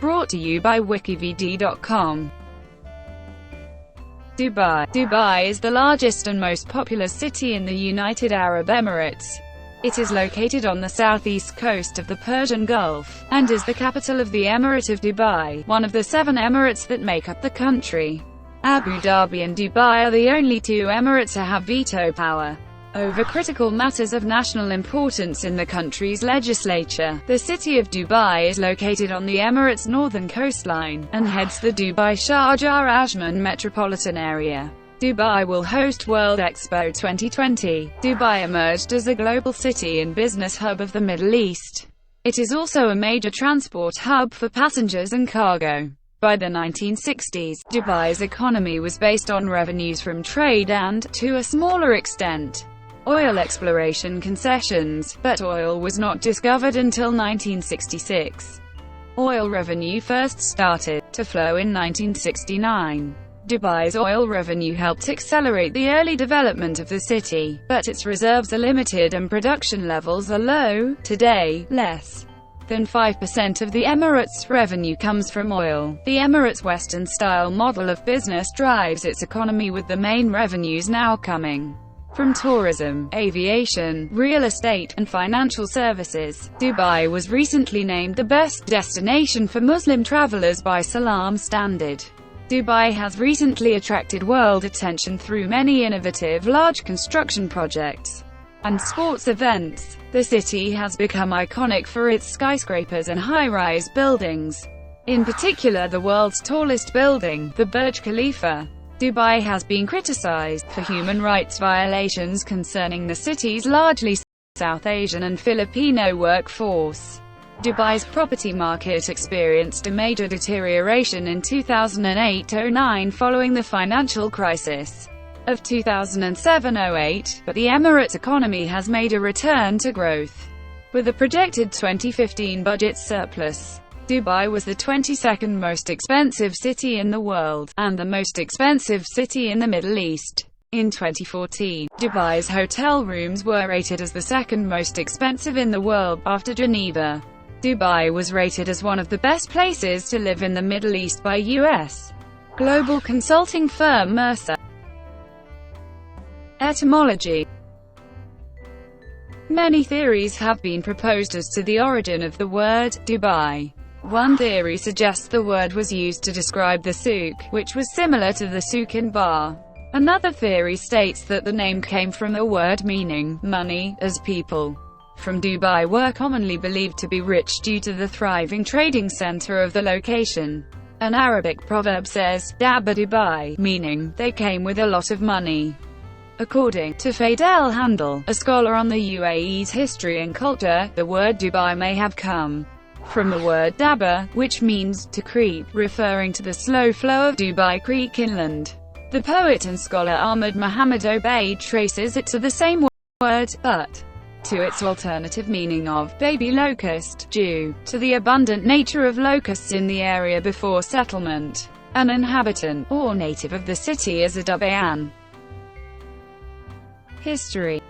Brought to you by WikiVidi.com. Dubai is the largest and most populous city in the United Arab Emirates. It is located on the southeast coast of the Persian Gulf, and is the capital of the Emirate of Dubai, one of the 7 emirates that make up the country. Abu Dhabi and Dubai are the only 2 emirates to have veto power over critical matters of national importance in the country's legislature. The city of Dubai is located on the Emirate's northern coastline, and heads the Dubai-Sharjah-Ajman metropolitan area. Dubai will host World Expo 2020. Dubai emerged as a global city and business hub of the Middle East. It is also a major transport hub for passengers and cargo. By the 1960s, Dubai's economy was based on revenues from trade and, to a smaller extent, oil exploration concessions, but oil was not discovered until 1966. Oil revenue first started to flow in 1969. Dubai's oil revenue helped accelerate the early development of the city, but its reserves are limited and production levels are low. Today, less than 5% of the Emirates' revenue comes from oil. The Emirates' Western-style model of business drives its economy, with the main revenues now coming from tourism, aviation, real estate, and financial services. Dubai was recently named the best destination for Muslim travelers by Salam Standard. Dubai has recently attracted world attention through many innovative large construction projects and sports events. The city has become iconic for its skyscrapers and high-rise buildings. In particular, the world's tallest building, the Burj Khalifa. Dubai has been criticized for human rights violations concerning the city's largely South Asian and Filipino workforce. Dubai's property market experienced a major deterioration in 2008-09 following the financial crisis of 2007-08, but the Emirates' economy has made a return to growth, with a projected 2015 budget surplus. Dubai was the 22nd most expensive city in the world, and the most expensive city in the Middle East. In 2014, Dubai's hotel rooms were rated as the 2nd most expensive in the world, after Geneva. Dubai was rated as one of the best places to live in the Middle East by U.S. global consulting firm Mercer. Etymology. Many theories have been proposed as to the origin of the word Dubai. One theory suggests the word was used to describe the souk, which was similar to the souk in bar. Another theory states that the name came from a word meaning money, as people from Dubai were commonly believed to be rich due to the thriving trading center of the location. An Arabic proverb says, Daba Dubai, meaning, they came with a lot of money. According to Fadel Handel, a scholar on the UAE's history and culture, the word Dubai may have come from the word Daba, which means to creep, referring to the slow flow of Dubai Creek inland. The poet and scholar Ahmad Muhammad Obaid traces it to the same word, but to its alternative meaning of baby locust, due to the abundant nature of locusts in the area before settlement. An inhabitant, or native of the city is a Dubaian. History.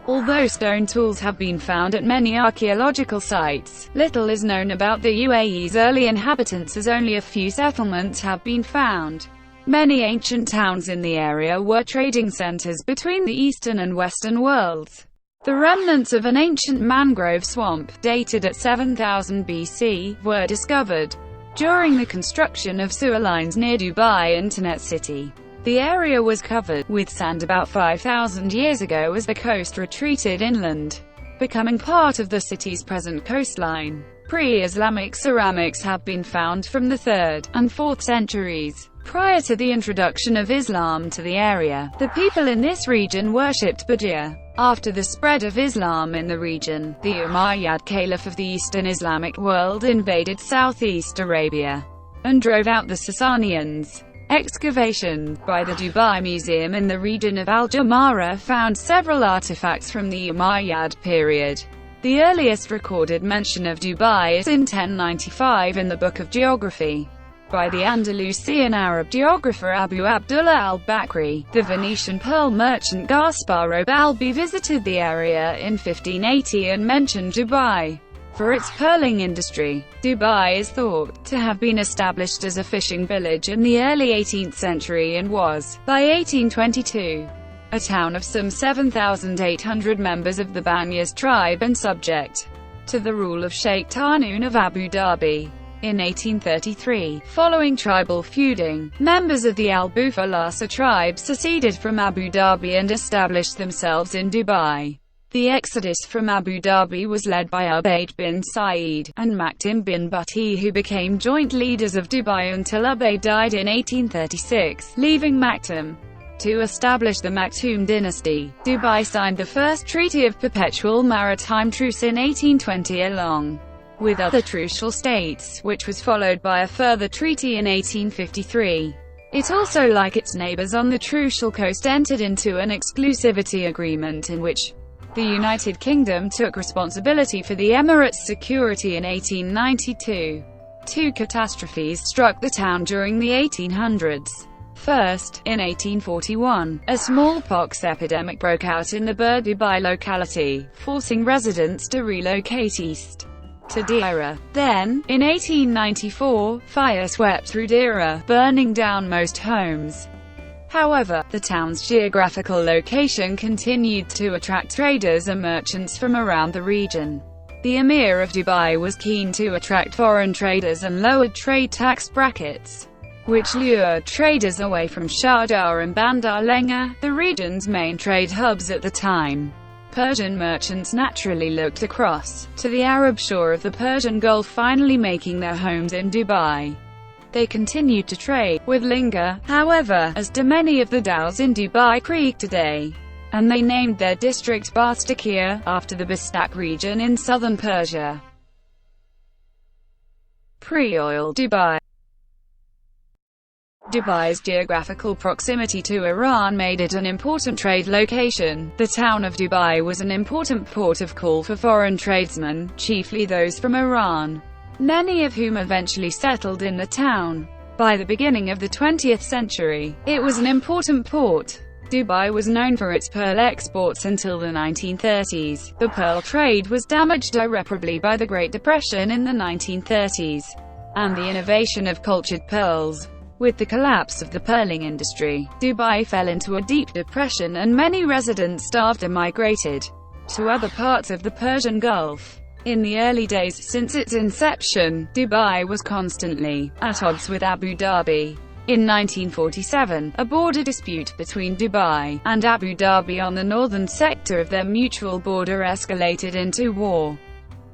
Although stone tools have been found at many archaeological sites, little is known about the UAE's early inhabitants, as only a few settlements have been found. Many ancient towns in the area were trading centers between the eastern and western worlds. The remnants of an ancient mangrove swamp, dated at 7000 BC, were discovered during the construction of sewer lines near Dubai Internet City. The area was covered with sand about 5,000 years ago as the coast retreated inland, becoming part of the city's present coastline. Pre-Islamic ceramics have been found from the 3rd and 4th centuries. Prior to the introduction of Islam to the area, the people in this region worshipped Bujia. After the spread of Islam in the region, the Umayyad Caliph of the Eastern Islamic world invaded southeast Arabia and drove out the Sasanians. Excavations by the Dubai Museum in the region of Al-Jamara found several artifacts from the Umayyad period. The earliest recorded mention of Dubai is in 1095 in the Book of Geography by the Andalusian Arab geographer Abu Abdullah al-Bakri. The Venetian pearl merchant Gasparo Balbi visited the area in 1580 and mentioned Dubai. for its pearling industry. Dubai is thought to have been established as a fishing village in the early 18th century and was, by 1822, a town of some 7,800 members of the Banyas tribe and subject to the rule of Sheikh Tarnoon of Abu Dhabi. In 1833, following tribal feuding, members of the Al Bufalasa tribe seceded from Abu Dhabi and established themselves in Dubai. The exodus from Abu Dhabi was led by Ubayd bin Said and Maktum bin Butti, who became joint leaders of Dubai until Ubayd died in 1836, leaving Maktum to establish the Maktoum dynasty. Dubai signed the first treaty of perpetual maritime truce in 1820 along with other trucial states, which was followed by a further treaty in 1853. It also, like its neighbors on the Trucial Coast, entered into an exclusivity agreement in which the United Kingdom took responsibility for the Emirates' security in 1892. Two catastrophes struck the town during the 1800s. First, in 1841, a smallpox epidemic broke out in the Bur Dubai locality, forcing residents to relocate east to Deira. Then, in 1894, fire swept through Deira, burning down most homes. However, the town's geographical location continued to attract traders and merchants from around the region. The Emir of Dubai was keen to attract foreign traders and lowered trade tax brackets, which lured traders away from Sharjah and Bandar Lenga, the region's main trade hubs at the time. Persian merchants naturally looked across to the Arab shore of the Persian Gulf, finally making their homes in Dubai. They continued to trade with Linga, however, as do many of the dhows in Dubai Creek today, and they named their district Bastakia, after the Bastak region in southern Persia. Pre-oil Dubai. Dubai's geographical proximity to Iran made it an important trade location. The town of Dubai was an important port of call for foreign tradesmen, chiefly those from Iran, many of whom eventually settled in the town. By the beginning of the 20th century, it was an important port. Dubai was known for its pearl exports until the 1930s. The pearl trade was damaged irreparably by the Great Depression in the 1930s, and the innovation of cultured pearls. With the collapse of the pearling industry, Dubai fell into a deep depression and many residents starved and migrated to other parts of the Persian Gulf. In the early days since its inception, Dubai was constantly at odds with Abu Dhabi. In 1947, a border dispute between Dubai and Abu Dhabi on the northern sector of their mutual border escalated into war.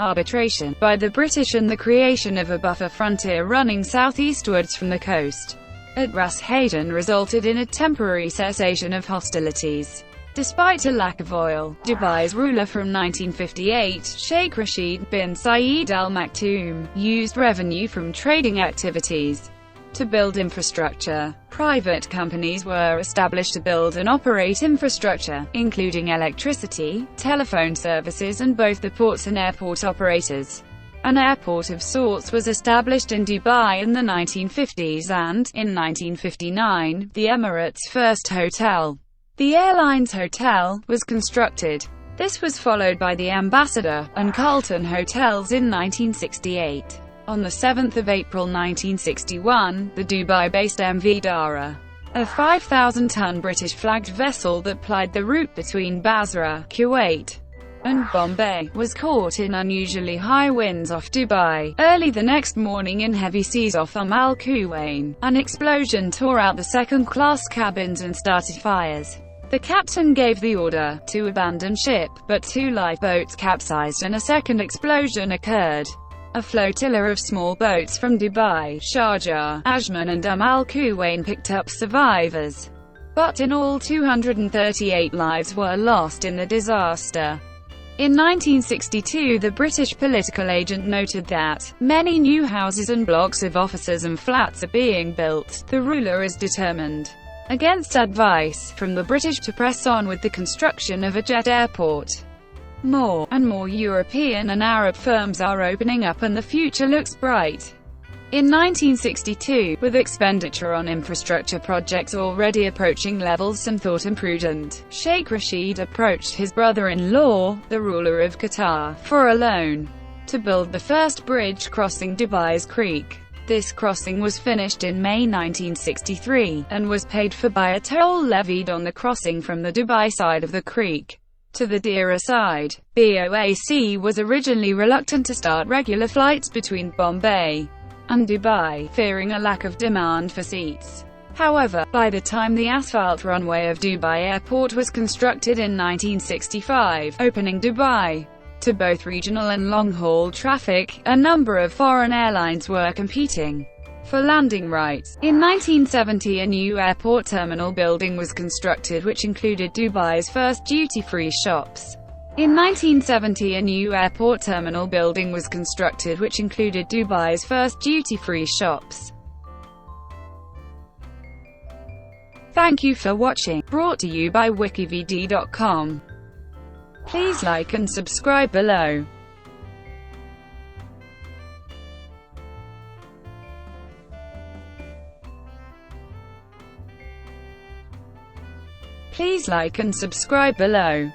Arbitration by the British and the creation of a buffer frontier running southeastwards from the coast at Ras Haydan resulted in a temporary cessation of hostilities. Despite a lack of oil, Dubai's ruler from 1958, Sheikh Rashid bin Saeed Al Maktoum, used revenue from trading activities to build infrastructure. Private companies were established to build and operate infrastructure, including electricity, telephone services and both the ports and airport operators. An airport of sorts was established in Dubai in the 1950s and, in 1959, the Emirates' first hotel, the Airlines Hotel, was constructed. This was followed by the Ambassador and Carlton Hotels in 1968. On 7 April 1961, the Dubai-based MV Dara, a 5,000-ton British-flagged vessel that plied the route between Basra, Kuwait, and Bombay, was caught in unusually high winds off Dubai. Early the next morning in heavy seas off Al Quwain, an explosion tore out the second-class cabins and started fires. The captain gave the order to abandon ship, but 2 lifeboats capsized and a second explosion occurred. A flotilla of small boats from Dubai, Sharjah-Ajman and Al Quwain picked up survivors. But in all 238 lives were lost in the disaster. In 1962, the British political agent noted that many new houses and blocks of offices and flats are being built. The ruler is determined, against advice from the British, to press on with the construction of a jet airport. More and more European and Arab firms are opening up and the future looks bright. In 1962, with expenditure on infrastructure projects already approaching levels some thought imprudent, Sheikh Rashid approached his brother-in-law, the ruler of Qatar, for a loan. to build the first bridge crossing Dubai's creek. This crossing was finished in May 1963, and was paid for by a toll levied on the crossing from the Dubai side of the creek to the Dira side. BOAC was originally reluctant to start regular flights between Bombay and Dubai, fearing a lack of demand for seats. However, by the time the asphalt runway of Dubai Airport was constructed in 1965, opening Dubai to both regional and long-haul traffic, a number of foreign airlines were competing for landing rights. In 1970, a new airport terminal building was constructed which included Dubai's first duty-free shops. In 1970, a new airport terminal building was constructed which included Dubai's first duty-free shops. Thank you for watching. Brought to you by WikiVidi.com. Please like and subscribe below. Please like and subscribe below.